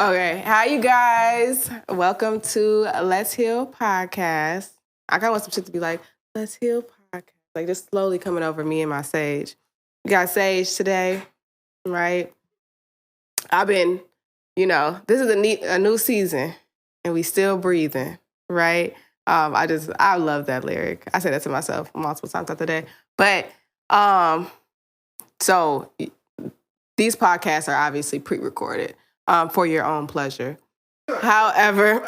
Okay, how you guys? Welcome to Let's Heal Podcast. I kind of want some shit to be like, Let's Heal Podcast. Like just slowly coming over me and my Sage. We got Sage today, right? I've been, this is a new season and we still breathing, right? I love that lyric. I say that to myself multiple times throughout the day. But, so these podcasts are obviously pre-recorded. For your own pleasure. However,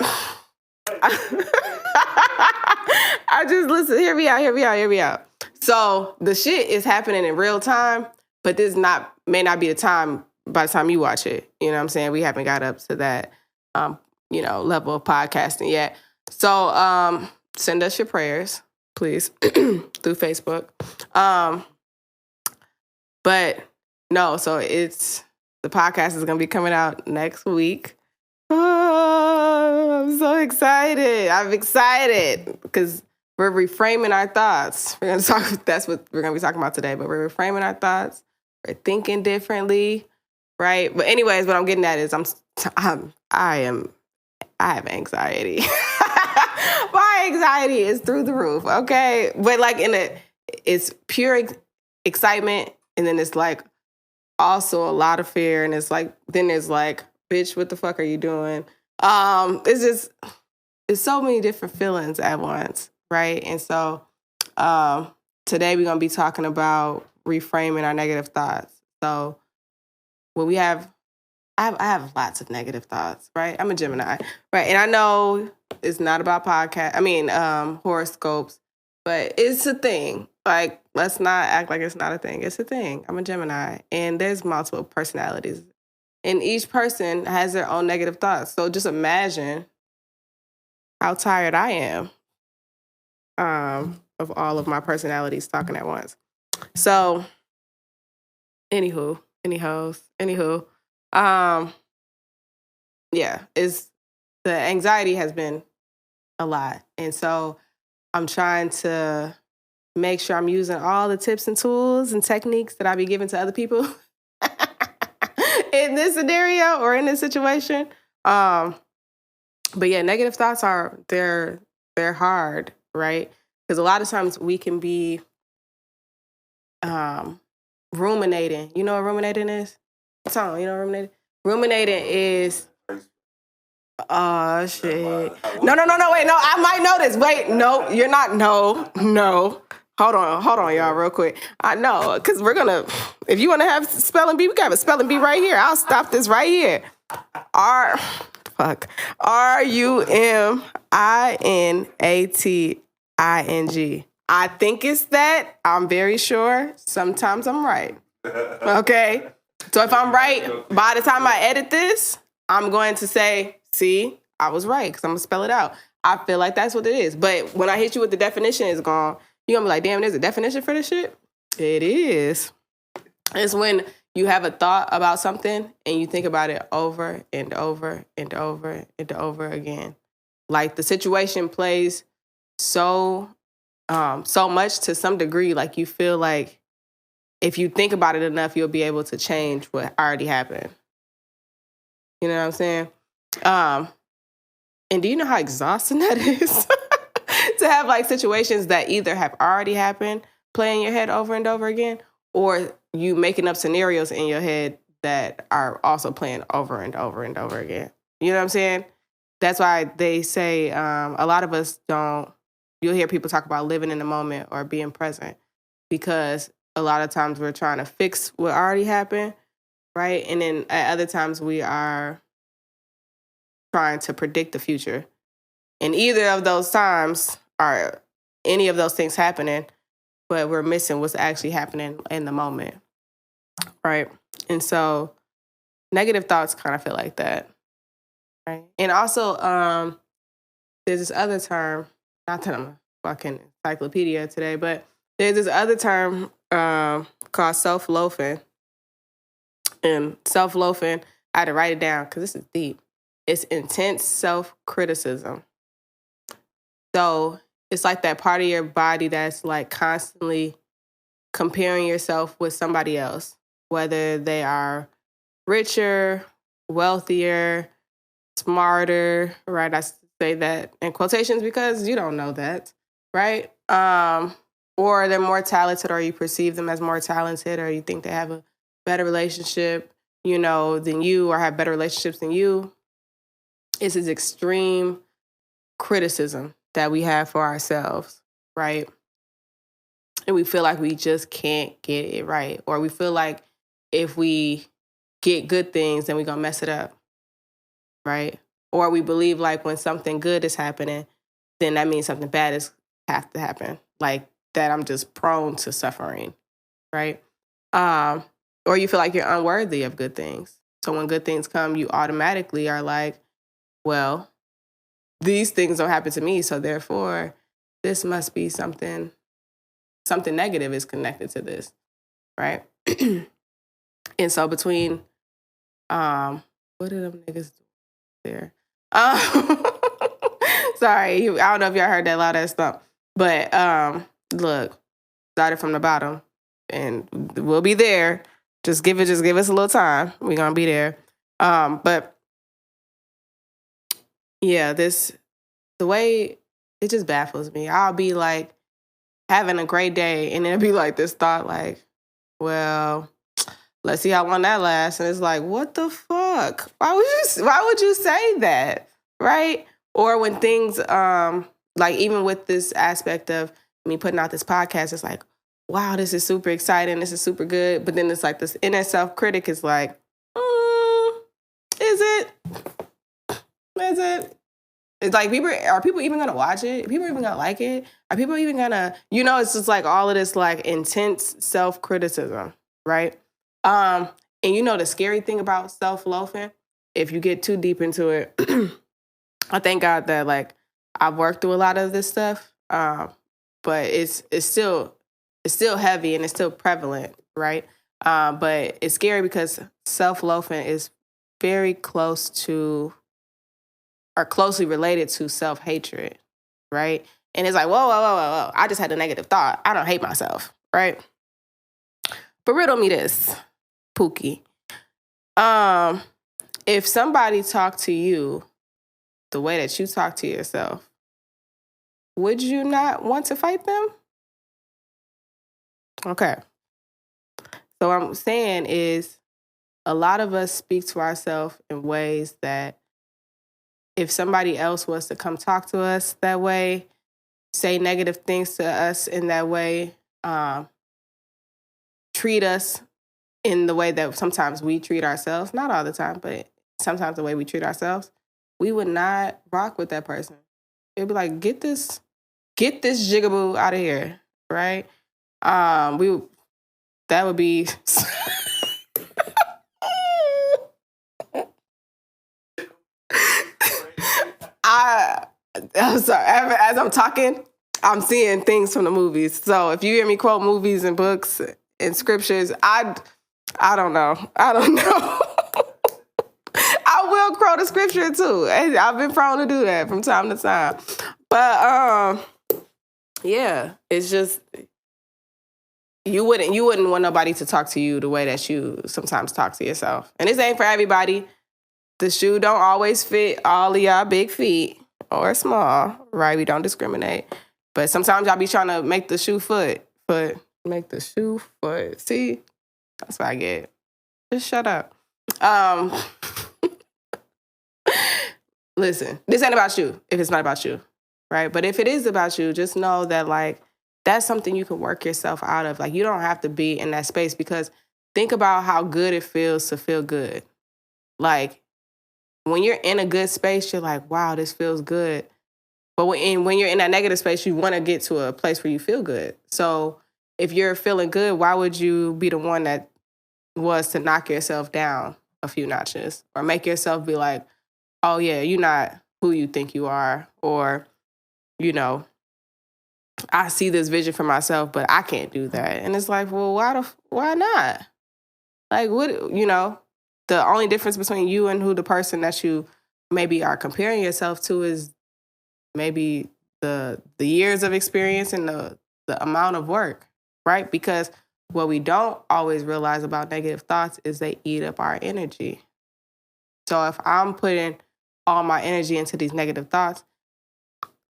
I just listen, hear me out. So the shit is happening in real time, but this may not be the time by the time you watch it. You know what I'm saying? We haven't got up to that, level of podcasting yet. So send us your prayers, please, through Facebook. But no, so the podcast is going to be coming out next week. Oh, I'm so excited. I'm excited because we're reframing our thoughts. That's what we're going to be talking about today, but we're reframing our thoughts. We're thinking differently, right? But anyways, what I'm getting at is I have anxiety. My anxiety is through the roof, okay? But like it's pure excitement, and then it's like, also a lot of fear, and it's like, then there's like, bitch, what the fuck are you doing? It's so many different feelings at once, right? And so today we're gonna be talking about reframing our negative thoughts. So I have lots of negative thoughts, right? I'm a Gemini, right? And I know it's not about horoscopes, but it's a thing. Like, let's not act like it's not a thing. It's a thing. I'm a Gemini, and there's multiple personalities. And each person has their own negative thoughts. So just imagine how tired I am of all of my personalities talking at once. So, anywho, the anxiety has been a lot. And so I'm trying to make sure I'm using all the tips and tools and techniques that I be giving to other people in this scenario or in this situation. But yeah, negative thoughts they're hard, right? Because a lot of times we can be ruminating. You know what ruminating is? Tom, you know what ruminating? Ruminating is, oh shit. No, wait, no, I might know this. Wait, no, you're not, no. Hold on, y'all, real quick. I know, because if you want to have spelling bee, we can have a spelling bee right here. I'll stop this right here. Ruminating. I think it's that. I'm very sure. Sometimes I'm right. Okay? So if I'm right, by the time I edit this, I'm going to say, see, I was right, because I'm going to spell it out. I feel like that's what it is. But when I hit you with the definition, it's gone. You're going to be like, damn, there's a definition for this shit? It is. It's when you have a thought about something and you think about it over and over and over and over again. Like the situation plays so much to some degree, like you feel like if you think about it enough, you'll be able to change what already happened. You know what I'm saying? And do you know how exhausting that is? To have like situations that either have already happened, play in your head over and over again, or you making up scenarios in your head that are also playing over and over and over again. You know what I'm saying? That's why they say a lot of us you'll hear people talk about living in the moment or being present, because a lot of times we're trying to fix what already happened, right? And then at other times we are trying to predict the future. And either of those times are any of those things happening, but we're missing what's actually happening in the moment, right? And so negative thoughts kind of feel like that, right? And also there's this other term, not that I'm a fucking encyclopedia today, but there's this other term called self-loathing. And self-loathing, I had to write it down because this is deep. It's intense self-criticism. So it's like that part of your body that's like constantly comparing yourself with somebody else, whether they are richer, wealthier, smarter, right? I say that in quotations because you don't know that, right? Or they're more talented, or you perceive them as more talented, or you think they have a better relationship, than you, or have better relationships than you. It's this extreme criticism that we have for ourselves, right? And we feel like we just can't get it right, or we feel like if we get good things, then we're gonna mess it up, right? Or we believe like when something good is happening, then that means something bad is have to happen. Like that I'm just prone to suffering, right? Um, or you feel like you're unworthy of good things. So when good things come, you automatically are like, well, these things don't happen to me, so therefore this must be something negative is connected to this, right? And so between what did them niggas do there? Sorry, I don't know if y'all heard that loud ass thump. But look, started from the bottom and we'll be there. Just give us a little time. We're gonna be there. But yeah, the way it just baffles me. I'll be like having a great day and it'll be like this thought like, well, let's see how long that lasts. And it's like, what the fuck? Why would you say that? Right? Or when things like even with this aspect of me putting out this podcast, it's like, wow, this is super exciting, this is super good. But then it's like this inner self-critic is like, is it? Is it? It's like are people even gonna watch it? Are people even gonna like it? Are people even gonna, it's just like all of this like intense self-criticism, right? And the scary thing about self-loathing, if you get too deep into it, I thank God that like I've worked through a lot of this stuff, but it's still heavy and it's still prevalent, right? But it's scary because self-loathing is very close to or closely related to self-hatred, right? And it's like, whoa, I just had a negative thought. I don't hate myself, right? But riddle me this, Pookie. If somebody talked to you the way that you talk to yourself, would you not want to fight them? Okay. So what I'm saying is a lot of us speak to ourselves in ways that if somebody else was to come talk to us that way, say negative things to us in that way, treat us in the way that sometimes we treat ourselves, not all the time, but sometimes the way we treat ourselves, we would not rock with that person. It'd be like, get this jigaboo out of here, right? That would be I'm sorry. As I'm talking, I'm seeing things from the movies. So if you hear me quote movies and books and scriptures, I don't know. I don't know. I will quote a scripture too. I've been prone to do that from time to time. But yeah, it's just you wouldn't want nobody to talk to you the way that you sometimes talk to yourself. And this ain't for everybody. The shoe don't always fit all of y'all big feet or small, right? We don't discriminate. But sometimes y'all be trying to make the shoe foot. Make the shoe foot. See? That's what I get. Just shut up. Listen, this ain't about you if it's not about you, right? But if it is about you, just know that, like, that's something you can work yourself out of. Like, you don't have to be in that space because think about how good it feels to feel good. Like, when you're in a good space, you're like, wow, this feels good. But when you're in that negative space, you want to get to a place where you feel good. So if you're feeling good, why would you be the one that was to knock yourself down a few notches or make yourself be like, oh, yeah, you're not who you think you are. Or, I see this vision for myself, but I can't do that. And it's like, well, why not? Like, what, the only difference between you and who the person that you maybe are comparing yourself to is maybe the years of experience and the amount of work, right? Because what we don't always realize about negative thoughts is they eat up our energy. So if I'm putting all my energy into these negative thoughts,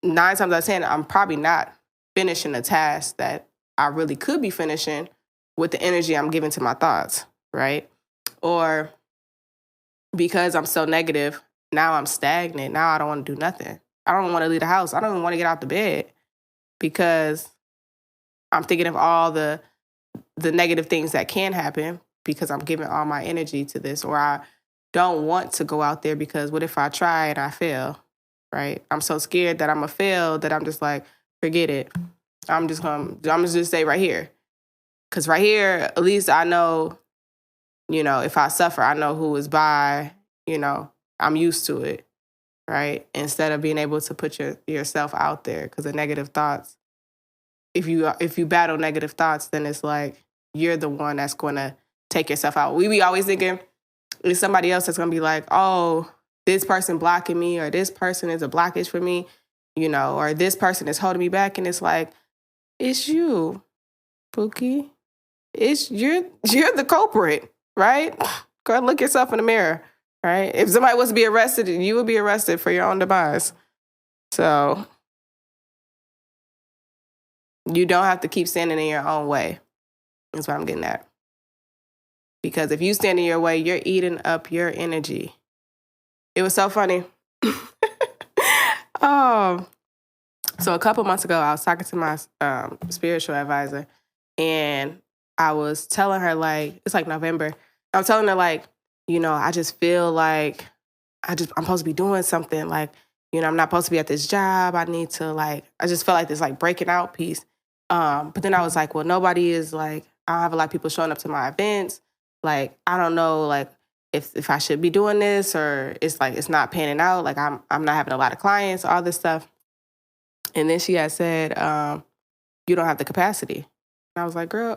9 times out of 10, I'm probably not finishing a task that I really could be finishing with the energy I'm giving to my thoughts, right? Or because I'm so negative, now I'm stagnant. Now I don't want to do nothing. I don't want to leave the house. I don't even want to get out the bed because I'm thinking of all the negative things that can happen because I'm giving all my energy to this. Or I don't want to go out there because what if I try and I fail, right? I'm so scared that I'm going to fail that I'm just like, forget it. I'm just just stay right here. Because right here, at least I know, if I suffer, I know who is by, I'm used to it, right? Instead of being able to put yourself out there, because the negative thoughts, if you battle negative thoughts, then it's like you're the one that's going to take yourself out. We be always thinking it's somebody else that's going to be like, oh, this person blocking me, or this person is a blockage for me, or this person is holding me back. And it's like, it's you, Pookie. You're the culprit, right? Go and look yourself in the mirror, right? If somebody was to be arrested, you would be arrested for your own demise. So you don't have to keep standing in your own way. That's what I'm getting at. Because if you stand in your way, you're eating up your energy. It was so funny. So a couple months ago, I was talking to my spiritual advisor, and I was telling her, like, it's like November. I was telling her, like, I just feel like I'm supposed to be doing something. Like, I'm not supposed to be at this job. I need to, like, I just felt like this, like, breaking out piece. But then I was like, well, nobody is, like, I don't have a lot of people showing up to my events. Like, I don't know, like, if I should be doing this, or it's like, it's not panning out. Like, I'm not having a lot of clients, all this stuff. And then she had said, you don't have the capacity. And I was like, girl,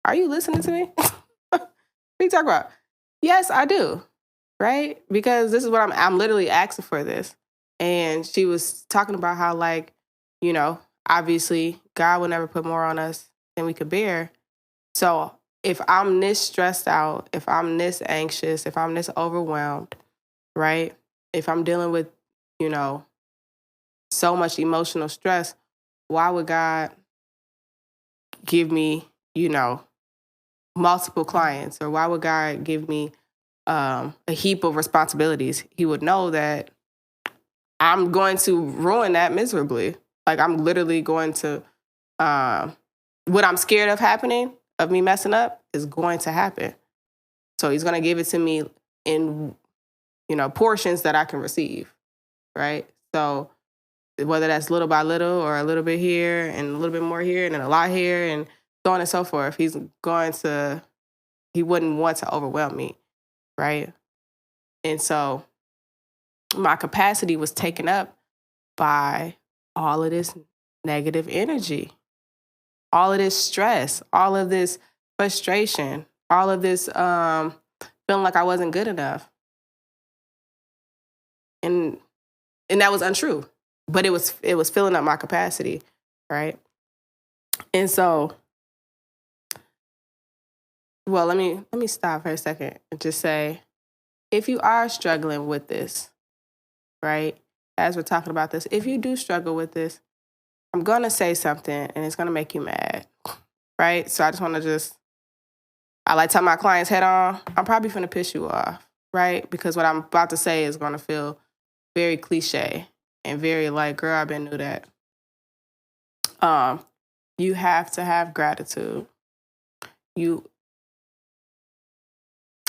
are you listening to me? What are you talking about? Yes, I do. Right? Because this is what I'm literally asking for this. And she was talking about how, like, obviously God will never put more on us than we could bear. So if I'm this stressed out, if I'm this anxious, if I'm this overwhelmed, right? If I'm dealing with, so much emotional stress, why would God give me, multiple clients? Or why would God give me a heap of responsibilities? He would know that I'm going to ruin that miserably. Like, I'm literally going to, what I'm scared of happening, of me messing up, is going to happen. So he's going to give it to me in, portions that I can receive, right? So whether that's little by little, or a little bit here and a little bit more here and then a lot here and so on and so forth, he wouldn't want to overwhelm me, right? And so my capacity was taken up by all of this negative energy, all of this stress, all of this frustration, all of this feeling like I wasn't good enough. And that was untrue, but it was filling up my capacity, right? And so, well, let me stop for a second and just say, if you are struggling with this, right, as we're talking about this, if you do struggle with this, I'm going to say something and it's going to make you mad, right? So I just want to I like tell my clients head on, I'm probably going to piss you off, right? Because what I'm about to say is going to feel very cliche and very like, girl, I've been knew that. You have to have gratitude.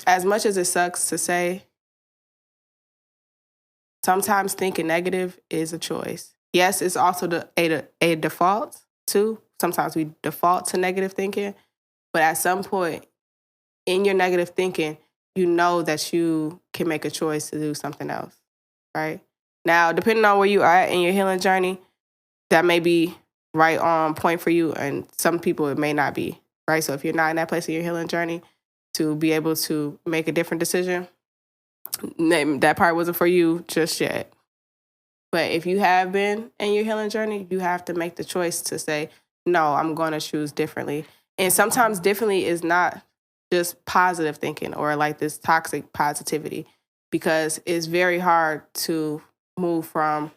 As much as it sucks to say, sometimes thinking negative is a choice. Yes, it's also a default too. Sometimes we default to negative thinking, but at some point in your negative thinking, you know that you can make a choice to do something else, right? Now, depending on where you are in your healing journey, that may be right on point for you, and some people it may not be, right? So if you're not in that place in your healing journey to be able to make a different decision, that part wasn't for you just yet. But if you have been in your healing journey, you have to make the choice to say, no, I'm going to choose differently. And sometimes differently is not just positive thinking or like this toxic positivity. because it's very hard to move from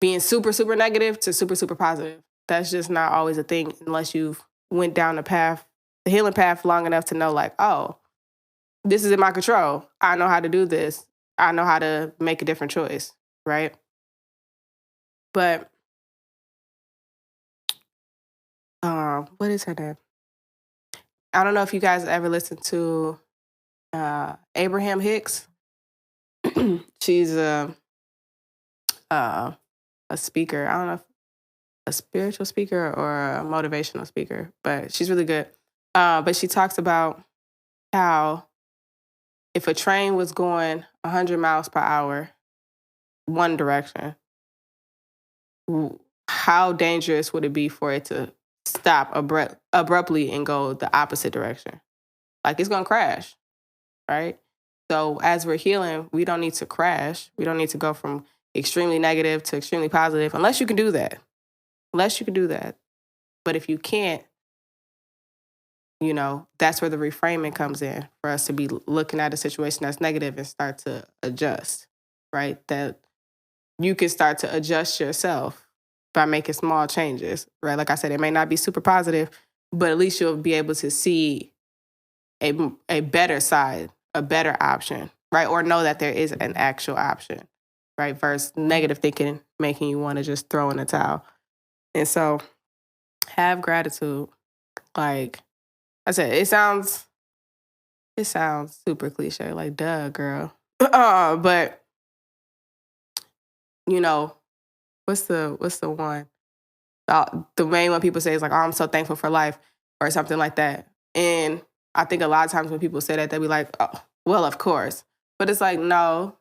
being super, super negative to super, super positive. That's just not always a thing unless you've went down the healing path long enough to know like, oh, this is in my control. I know how to do this. I know how to make a different choice, right? But what is her name? I don't know if you guys ever listened to Abraham Hicks. She's a speaker. I don't know if a spiritual speaker or a motivational speaker, but she's really good. But she talks about how if a train was going 100 miles per hour, one direction, how dangerous would it be for it to stop abruptly and go the opposite direction? Like it's going to crash, right? So as we're healing, we don't need to crash. We don't need to go from extremely negative to extremely positive unless you can do that. But if you can't, that's where the reframing comes in for us to be looking at a situation that's negative and start to adjust, right? That you can start to adjust yourself by making small changes, right? Like I said, it may not be super positive, but at least you'll be able to see a better side, a better option, right? Or know that there is an actual option, right? Versus negative thinking making you want to just throw in the towel. And so have gratitude. Like I said, it sounds super cliche, like duh, girl. But what's the one? The main one people say is like, oh, I'm so thankful for life or something like that. And I think a lot of times when people say that, they'll be like, oh, well, of course. But it's like, no,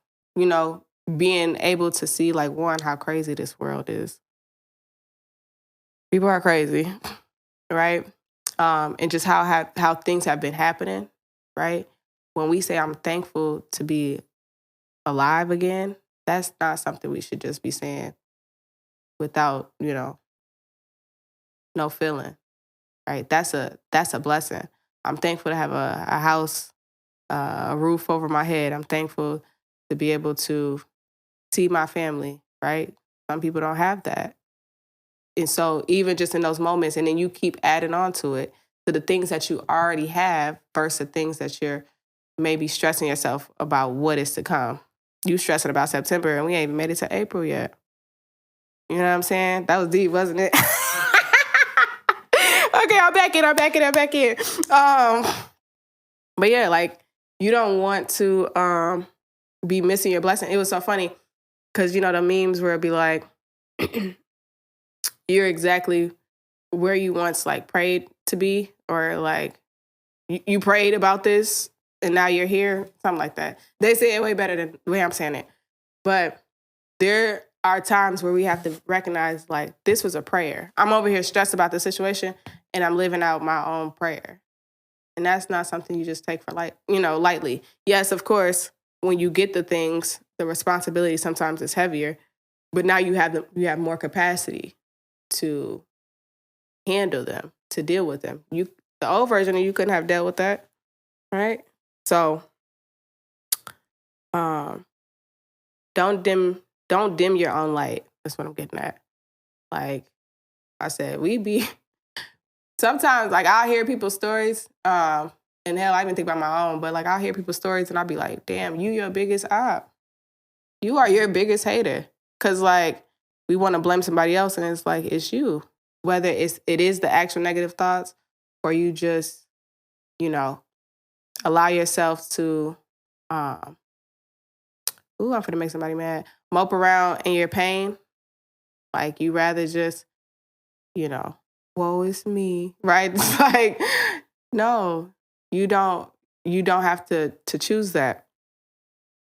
being able to see like, one, how crazy this world is. People are crazy, right? And just how things have been happening, right? When we say I'm thankful to be alive again, that's not something we should just be saying without, no feeling, right? That's a blessing. I'm thankful to have a house, a roof over my head. I'm thankful to be able to see my family, right? Some people don't have that. And so even just in those moments, and then you keep adding on to it, to the things that you already have versus the things that you're maybe stressing yourself about what is to come. You stressing about September and we ain't even made it to April yet. You know what I'm saying? That was deep, wasn't it? Okay, I'm back in. But yeah, like you don't want to be missing your blessing. It was so funny because, the memes where it'd be like, you're exactly where you once like prayed to be, or like you prayed about this and now you're here, something like that. They say it way better than the way I'm saying it. But there are times where we have to recognize like this was a prayer. I'm over here stressed about the situation and I'm living out my own prayer. And that's not something you just take for lightly. Yes, of course, when you get the things, the responsibility sometimes is heavier, but now you have more capacity to handle them, to deal with them. The old version of you couldn't have dealt with that, right? So, don't dim your own light. That's what I'm getting at. Like I said, sometimes like I'll hear people's stories, and hell, I even think about my own, but like I'll hear people's stories and I'll be like, damn, you your biggest op. You are your biggest hater. Cause like we want to blame somebody else and it's like, it's you. Whether it is the actual negative thoughts or you just, allow yourself to, I'm finna make somebody mad, mope around in your pain. Like you rather just, woe is me, right? It's like, no, you don't have to choose that,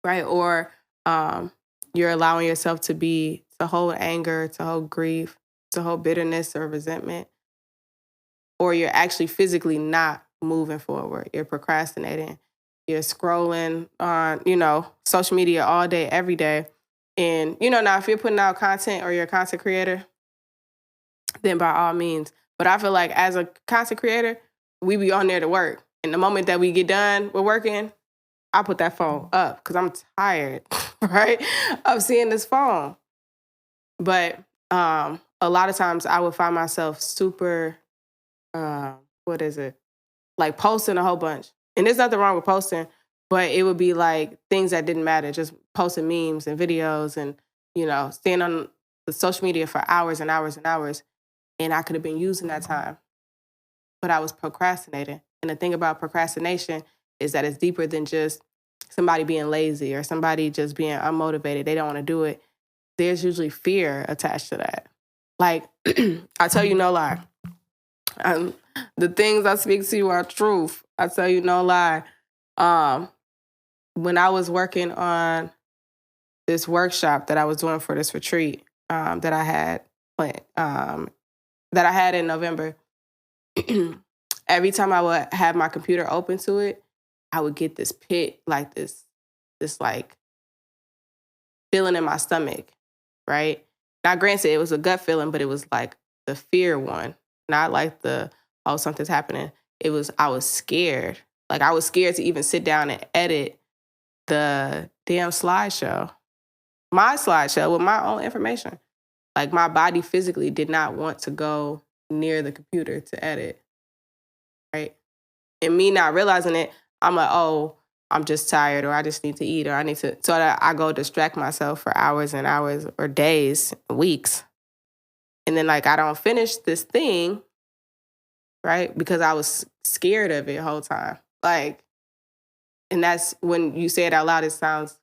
right? Or you're allowing yourself to hold anger, to hold grief, to hold bitterness or resentment, or you're actually physically not moving forward. You're procrastinating. You're scrolling on, social media all day, every day. And, now if you're putting out content or you're a content creator, then by all means. But I feel like as a content creator, we be on there to work. And the moment that we get done with working, I put that phone up because I'm tired, right, of seeing this phone. But a lot of times I would find myself super, what is it? Like posting a whole bunch. And there's nothing wrong with posting, but it would be like things that didn't matter, just posting memes and videos and, staying on the social media for hours and hours and hours. And I could have been using that time, but I was procrastinating. And the thing about procrastination is that it's deeper than just somebody being lazy or somebody just being unmotivated. They don't want to do it. There's usually fear attached to that. Like, I tell you no lie. The things I speak to you are truth. I tell you no lie. When I was working on this workshop that I was doing for this retreat that I had planned, that I had in November, every time I would have my computer open to it, I would get this pit, like this like feeling in my stomach, right? Now, granted, it was a gut feeling, but it was like the fear one, not like the, oh, something's happening. I was scared. Like I was scared to even sit down and edit the damn slideshow, my slideshow with my own information. Like my body physically did not want to go near the computer to edit, right? And me not realizing it, I'm like, oh, I'm just tired, or I just need to eat, or I need to, so that I go distract myself for hours and hours or days, weeks. And then like I don't finish this thing, right? Because I was scared of it the whole time. Like, and that's when you say it out loud, it sounds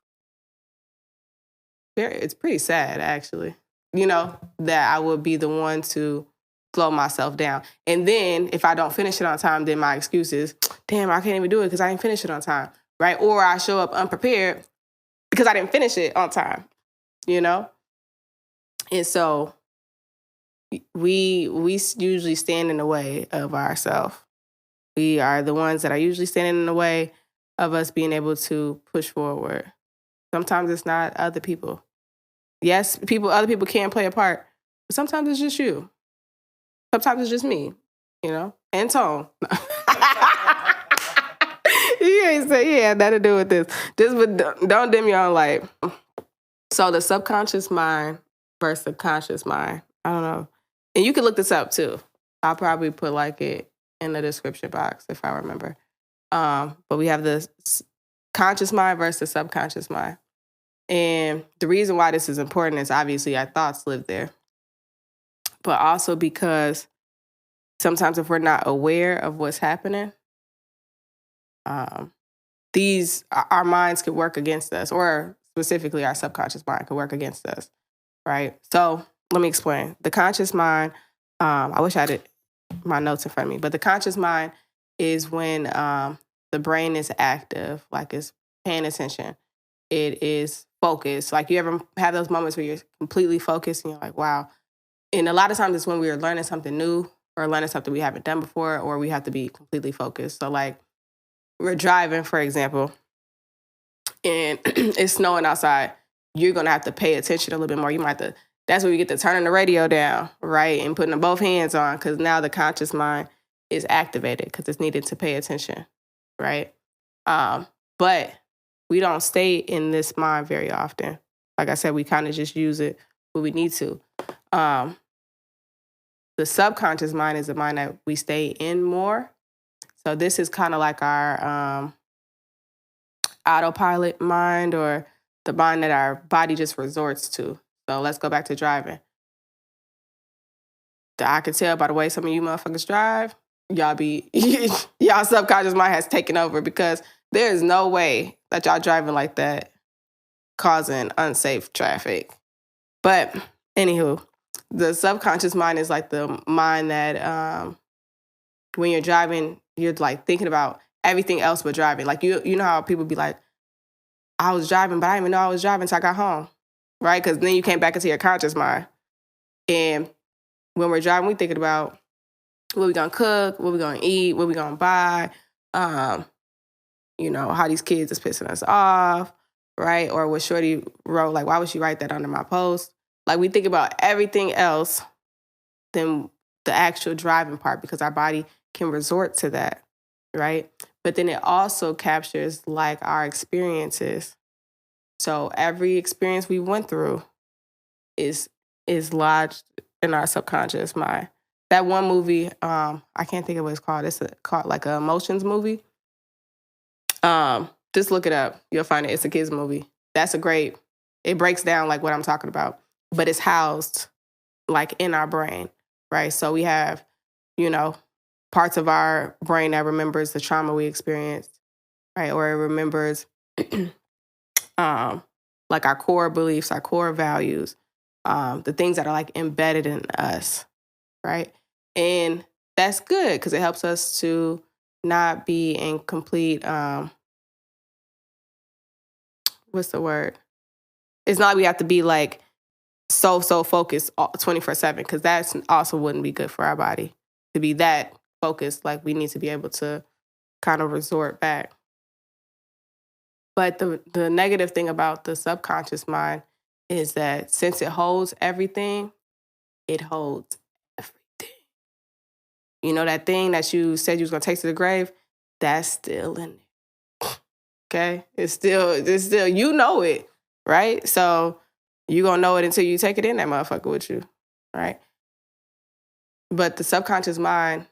it's pretty sad actually, that I would be the one to slow myself down. And then if I don't finish it on time, then my excuse is, damn, I can't even do it because I didn't finish it on time, right? Or I show up unprepared because I didn't finish it on time, And so we usually stand in the way of ourselves. We are the ones that are usually standing in the way of us being able to push forward. Sometimes it's not other people. Yes, other people can play a part, but sometimes it's just you. Sometimes it's just me, and Tone. You ain't say he had nothing to do with this. But don't dim your own light. So the subconscious mind versus the conscious mind. I don't know. And you can look this up too. I'll probably put like it in the description box if I remember. But we have the conscious mind versus the subconscious mind. And the reason why this is important is obviously our thoughts live there. But also because sometimes if we're not aware of what's happening, our minds could work against us, or specifically our subconscious mind could work against us, right? So let me explain. The conscious mind, I wish I had my notes in front of me, but the conscious mind is when the brain is active, like it's paying attention. It is focused. Like you ever have those moments where you're completely focused and you're like, wow. And a lot of times it's when we are learning something new or learning something we haven't done before, or we have to be completely focused. So like we're driving, for example, and it's snowing outside. You're going to have to pay attention a little bit more. You might have to, that's where you get to turning the radio down, right? And putting both hands on, because now the conscious mind is activated because it's needed to pay attention, right? But we don't stay in this mind very often. Like I said, we kind of just use it when we need to. The subconscious mind is the mind that we stay in more. So this is kind of like our autopilot mind, or the mind that our body just resorts to. So let's go back to driving. I can tell by the way some of you motherfuckers drive, y'all subconscious mind has taken over, because there is no way that y'all driving like that causing unsafe traffic. But anywho, the subconscious mind is like the mind that when you're driving, you're like thinking about everything else but driving. Like you know how people be like, I was driving, but I didn't even know I was driving until I got home, right? Because then you came back into your conscious mind. And when we're driving, we're thinking about what we gonna cook, what we gonna eat, what we gonna buy, how these kids is pissing us off, right? Or what Shorty wrote, like, why would she write that under my post? Like, we think about everything else than the actual driving part, because our body can resort to that, right? But then it also captures like our experiences. So every experience we went through is lodged in our subconscious mind. That one movie, I can't think of what it's called. It's called like an emotions movie. Just look it up. You'll find it. It's a kids movie. That's a great. It breaks down like what I'm talking about, but it's housed like in our brain, right? So we have, parts of our brain that remembers the trauma we experienced, right? Or it remembers like our core beliefs, our core values, the things that are like embedded in us, right? And that's good because it helps us to not be in complete, what's the word? It's not like we have to be like so focused 24/7 because that's also wouldn't be good for our body to be that focused. Like we need to be able to kind of resort back. But the negative thing about the subconscious mind is that since it holds everything, it holds everything. You know, that thing that you said you was going to take to the grave, that's still in there. Okay? It's still, you know it, right? So you're going to know it until you take it in that motherfucker with you, right? But the subconscious mind,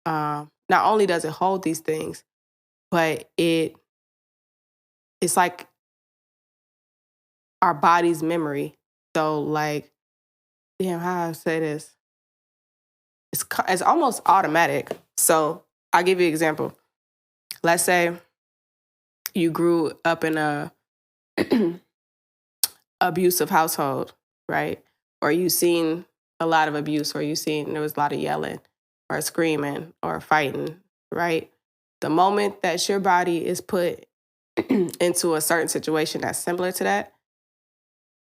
not only does it hold these things, but it's like our body's memory. So like, damn, how I say this? It's almost automatic. So I'll give you an example. Let's say you grew up in a abusive household, right? Or you seen a lot of abuse, or you seen there was a lot of yelling or screaming or fighting, right? The moment that your body is put into a certain situation that's similar to that,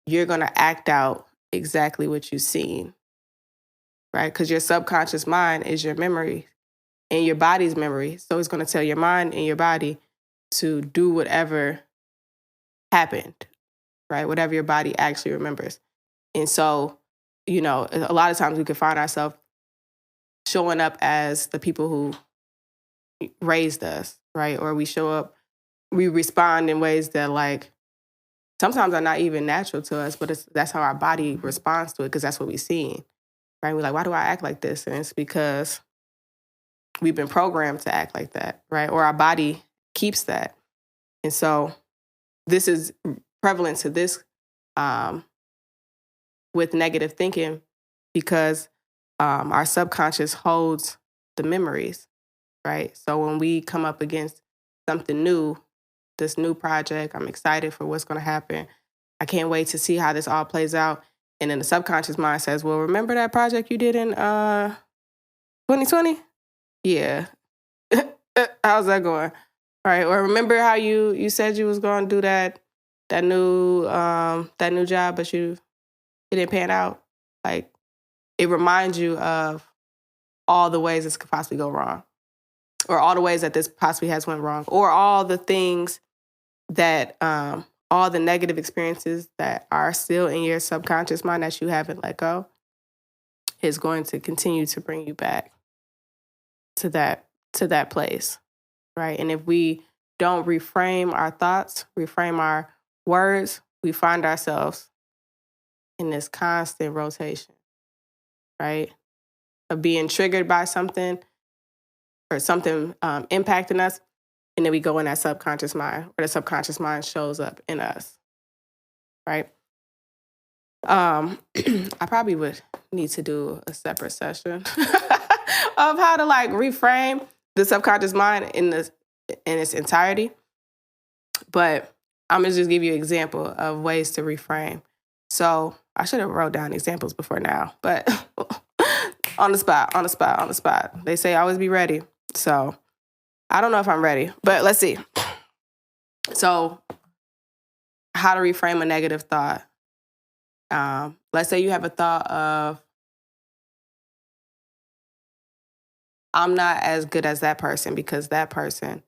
you're going to act out exactly what you've seen, right? Because your subconscious mind is your memory and your body's memory. So it's going to tell your mind and your body to do whatever happened, right? Whatever your body actually remembers. And so, a lot of times we can find ourselves showing up as the people who raised us, right? Or we respond in ways that like sometimes are not even natural to us, but that's how our body responds to it because that's what we've seen, right? We're like, why do I act like this? And it's because we've been programmed to act like that, right? Or our body keeps that. And so this is prevalent to this with negative thinking because our subconscious holds the memories, right? So when we come up against something new, this new project, I'm excited for what's going to happen. I can't wait to see how this all plays out. And then the subconscious mind says, well, remember that project you did in 2020? Yeah. How's that going? All right. Or remember how you said you was going to do that new job, but it didn't pan out. Like it reminds you of all the ways this could possibly go wrong, or all the ways that this possibly has went wrong, or all the things that all the negative experiences that are still in your subconscious mind that you haven't let go is going to continue to bring you back to that place, right? And if we don't reframe our thoughts, reframe our words, we find ourselves in this constant rotation, right? Of being triggered by something or something impacting us, and then we go in that subconscious mind, or the subconscious mind shows up in us, right? I probably would need to do a separate session of how to like reframe the subconscious mind in its entirety. But I'm gonna just give you an example of ways to reframe. So I should have wrote down examples before now, but on the spot. They say always be ready. So I don't know if I'm ready, but let's see. So how to reframe a negative thought. Let's say you have a thought of, I'm not as good as that person because that person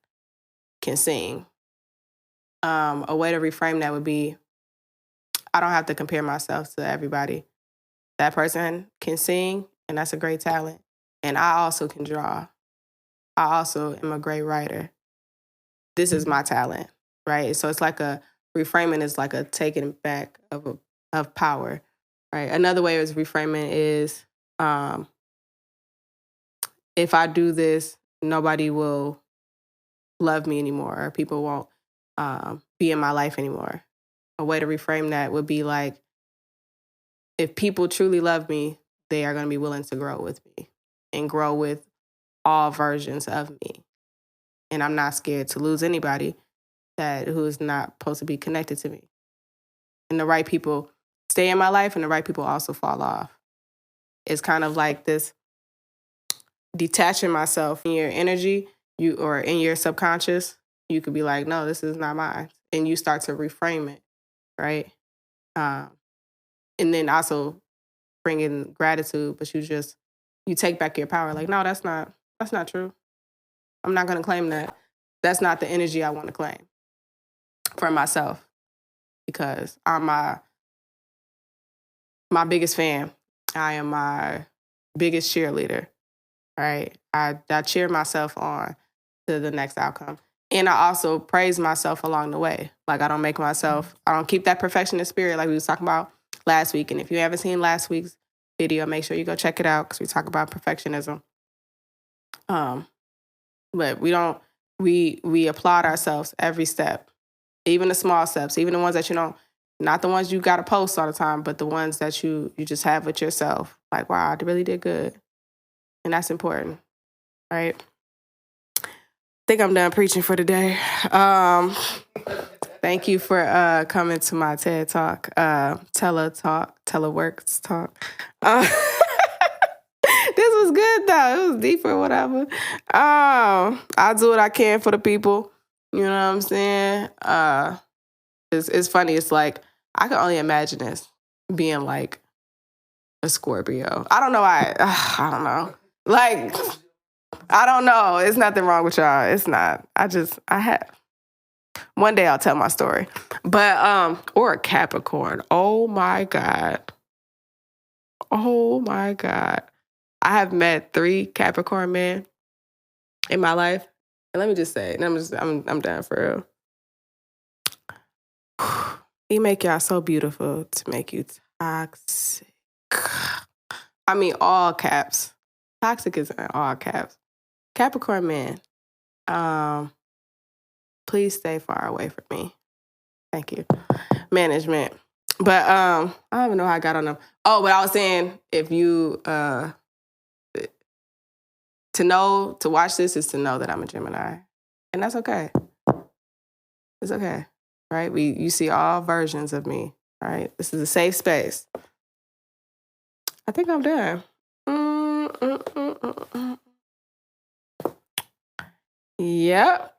can sing. A way to reframe that would be, I don't have to compare myself to everybody. That person can sing, and that's a great talent. And I also can draw. I also am a great writer. this is my talent, right? So it's like a reframing is like a taking back of power, right? Another way is reframing is if I do this, nobody will love me anymore, or people won't be in my life anymore. A way to reframe that would be like, if people truly love me, they are going to be willing to grow with me and grow with all versions of me. And I'm not scared to lose anybody who is not supposed to be connected to me. And the right people stay in my life, and the right people also fall off. It's kind of like this detaching myself in your energy, or in your subconscious. You could be like, no, this is not mine. And you start to reframe it, right? And then also bring in gratitude, but you take back your power. Like, no, that's not true. I'm not going to claim that. That's not the energy I want to claim for myself, because I'm my biggest fan. I am my biggest cheerleader, right? I cheer myself on to the next outcome. And I also praise myself along the way. Like, I don't keep that perfectionist spirit like we was talking about last week. And if you haven't seen last week's video, make sure you go check it out, because we talk about perfectionism. But we applaud ourselves every step, even the small steps, even the ones that not the ones you got to post all the time, but the ones that you just have with yourself. Like, wow, I really did good. And that's important, right? I think I'm done preaching for today. Thank you for coming to my TED Talk, Teleworks Talk. This was good, though. It was deep or whatever. I'll do what I can for the people. You know what I'm saying? It's funny. It's like, I can only imagine this being like a Scorpio. I don't know why. I don't know. Like, I don't know. It's nothing wrong with y'all. It's not. One day I'll tell my story. But, or a Capricorn. Oh my God. Oh my God. I have met 3 Capricorn men in my life. And let me just say, and I'm done for real. He make y'all so beautiful to make you toxic. I mean, all caps. Toxic is in all caps. Capricorn man, please stay far away from me. Thank you. Management. But I don't even know how I got on them. Oh, but I was saying, if you to watch this is to know that I'm a Gemini. And that's okay. It's okay. Right? You see all versions of me. All right? This is a safe space. I think I'm done. Yep.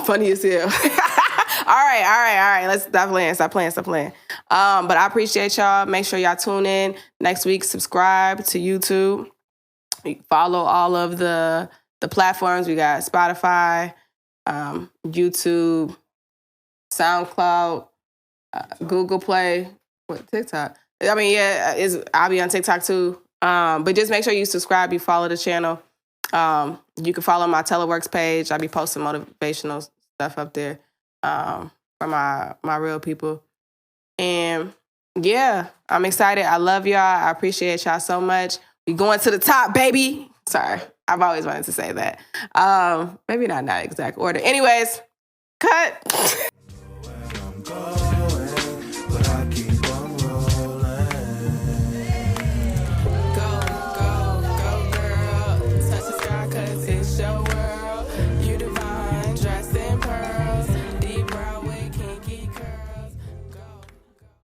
Funny as hell. All right. Let's stop playing. But I appreciate y'all. Make sure y'all tune in next week. Subscribe to YouTube. Follow all of the platforms. We got Spotify, YouTube, SoundCloud, Google Play, TikTok. I mean, yeah, I'll be on TikTok too. But just make sure you subscribe, you follow the channel. You can follow my Teleworks page. I'll be posting motivational stuff up there for my real people. And yeah, I'm excited. I love y'all. I appreciate y'all so much. We going to the top, baby. Sorry, I've always wanted to say that. Maybe not in that exact order. Anyways, cut.